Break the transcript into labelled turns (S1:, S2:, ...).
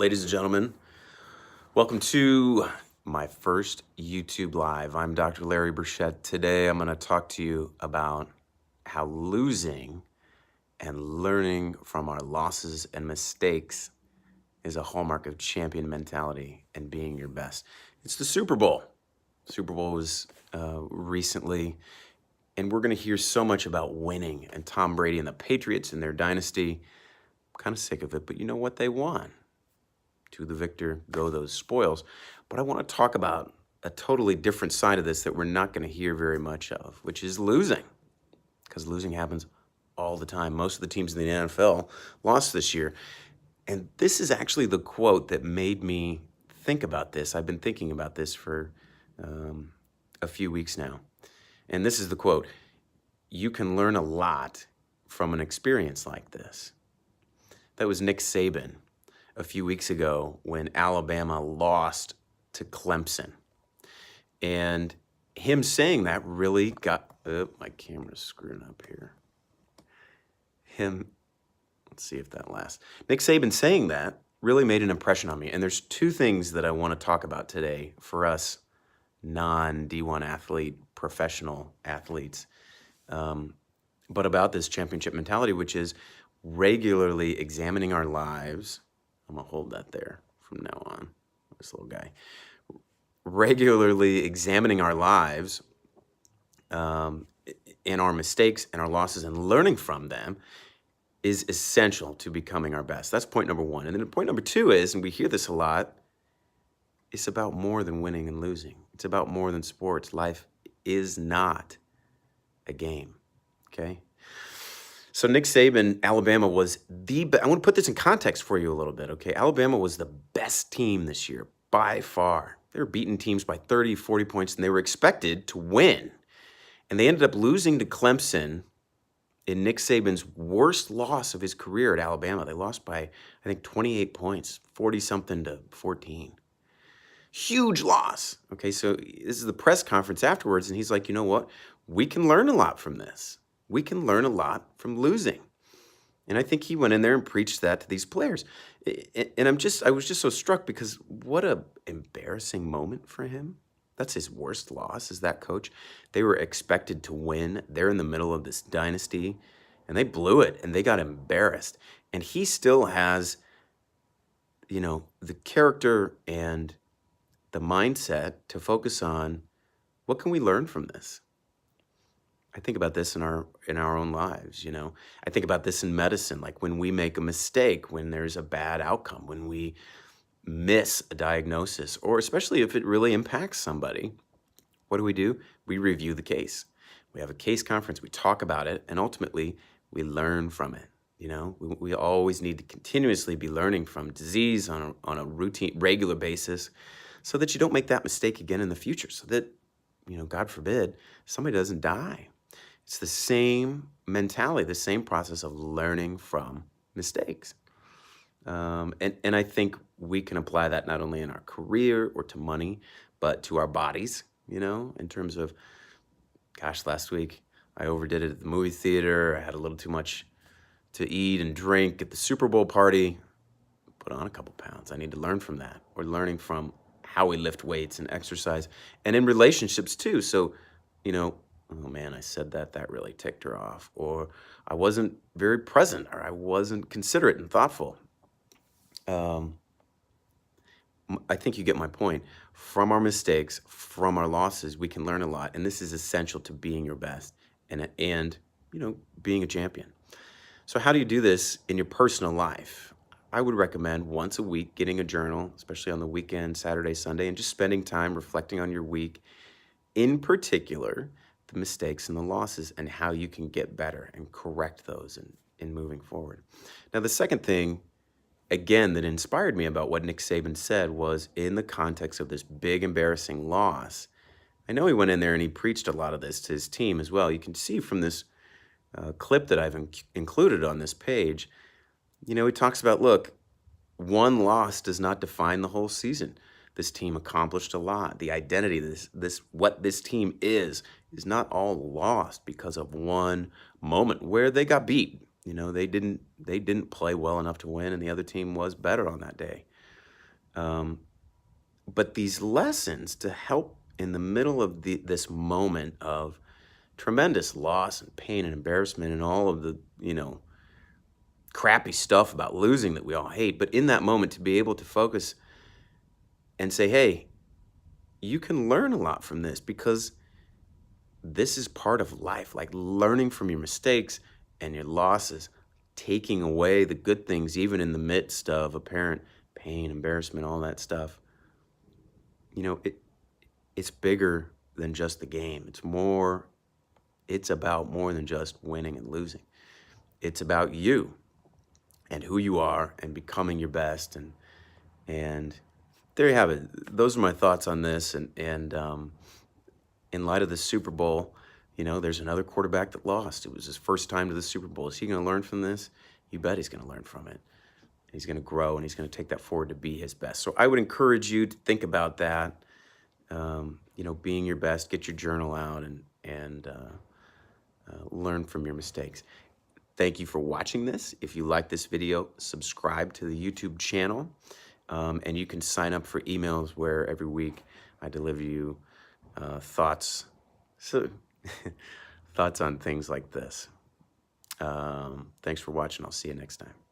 S1: Ladies and gentlemen, welcome to my first YouTube Live. I'm Dr. Larry Burchett. Today I'm going to talk to you about how losing and learning from our losses and mistakes is a hallmark of champion mentality and being your best. It's the Super Bowl. Super Bowl was recently, and we're going to hear so much about winning and Tom Brady and the Patriots and their dynasty. I'm kind of sick of it, but you know what? They won. To the victor go those spoils. But I want to talk about a totally different side of this that we're not going to hear very much of, which is losing. Because losing happens all the time. Most of the teams in the NFL lost this year. And this is actually the quote that made me think about this. I've been thinking about this for a few weeks now. And this is the quote: "You can learn a lot from an experience like this." That was Nick Saban a few weeks ago when Alabama lost to Clemson. And him saying that really got, my camera's screwing up here. Let's see if that lasts. Nick Saban saying that really made an impression on me. And there's two things that I want to talk about today for us non-D1 athlete, professional athletes, but about this championship mentality, which is regularly examining our lives. I'm going to hold that there from now on, this little guy. Regularly examining our lives and our mistakes and our losses and learning from them is essential to becoming our best. That's point number one. And then point number two is, and we hear this a lot, it's about more than winning and losing. It's about more than sports. Life is not a game, okay? So Nick Saban, Alabama was I want to put this in context for you a little bit, okay? Alabama was the best team this year by far. They were beating teams by 30, 40 points, and they were expected to win. And they ended up losing to Clemson in Nick Saban's worst loss of his career at Alabama. They lost by, I think, 28 points, 40-something to 14. Huge loss, okay? So this is the press conference afterwards, and he's like, you know what? We can learn a lot from this. We can learn a lot from losing. And I think he went in there and preached that to these players. And I was just so struck because what a embarrassing moment for him. That's his worst loss as that coach. They were expected to win. They're in the middle of this dynasty, and they blew it, and they got embarrassed. And he still has, the character and the mindset to focus on, what can we learn from this? I think about this in our own lives, I think about this in medicine, like when we make a mistake, when there's a bad outcome, when we miss a diagnosis, or especially if it really impacts somebody, what do? We review the case. We have a case conference, we talk about it, and ultimately we learn from it. We always need to continuously be learning from disease on a routine, regular basis, so that you don't make that mistake again in the future, so that, God forbid, somebody doesn't die. It's the same mentality, the same process of learning from mistakes. And I think we can apply that not only in our career or to money, but to our bodies, in terms of, gosh, last week I overdid it at the movie theater. I had a little too much to eat and drink at the Super Bowl party, put on a couple pounds. I need to learn from that. We're learning from how we lift weights and exercise, and in relationships too. So, oh man, I said that really ticked her off, or I wasn't very present, or I wasn't considerate and thoughtful. I think you get my point. From our mistakes, from our losses, we can learn a lot, and this is essential to being your best and being a champion. So how do you do this in your personal life? I would recommend once a week getting a journal, especially on the weekend, Saturday, Sunday, and just spending time reflecting on your week, in particular, the mistakes and the losses and how you can get better and correct those in moving forward. Now, the second thing, again, that inspired me about what Nick Saban said was in the context of this big, embarrassing loss. I know he went in there and he preached a lot of this to his team as well. You can see from this clip that I've included on this page, he talks about, look, one loss does not define the whole season. This team accomplished a lot. The identity, what this team is not all lost because of one moment where they got beat. They didn't play well enough to win, and the other team was better on that day. But these lessons to help in the middle of this moment of tremendous loss and pain and embarrassment and all of the, crappy stuff about losing that we all hate. But in that moment, to be able to focus and say, hey, you can learn a lot from this, because this is part of life, like learning from your mistakes and your losses, taking away the good things, even in the midst of apparent pain, embarrassment, all that stuff. It's bigger than just the game. It's about more than just winning and losing. It's about you and who you are and becoming your best. And there you have it. Those are my thoughts on this. And in light of the Super Bowl, there's another quarterback that lost. It was his first time to the Super Bowl. Is he going to learn from this? You bet he's going to learn from it. He's going to grow, and he's going to take that forward to be his best. So I would encourage you to think about that. Being your best, get your journal out and learn from your mistakes. Thank you for watching this. If you like this video, subscribe to the YouTube channel, and you can sign up for emails where every week I deliver you thoughts on things like this. Thanks for watching. I'll see you next time.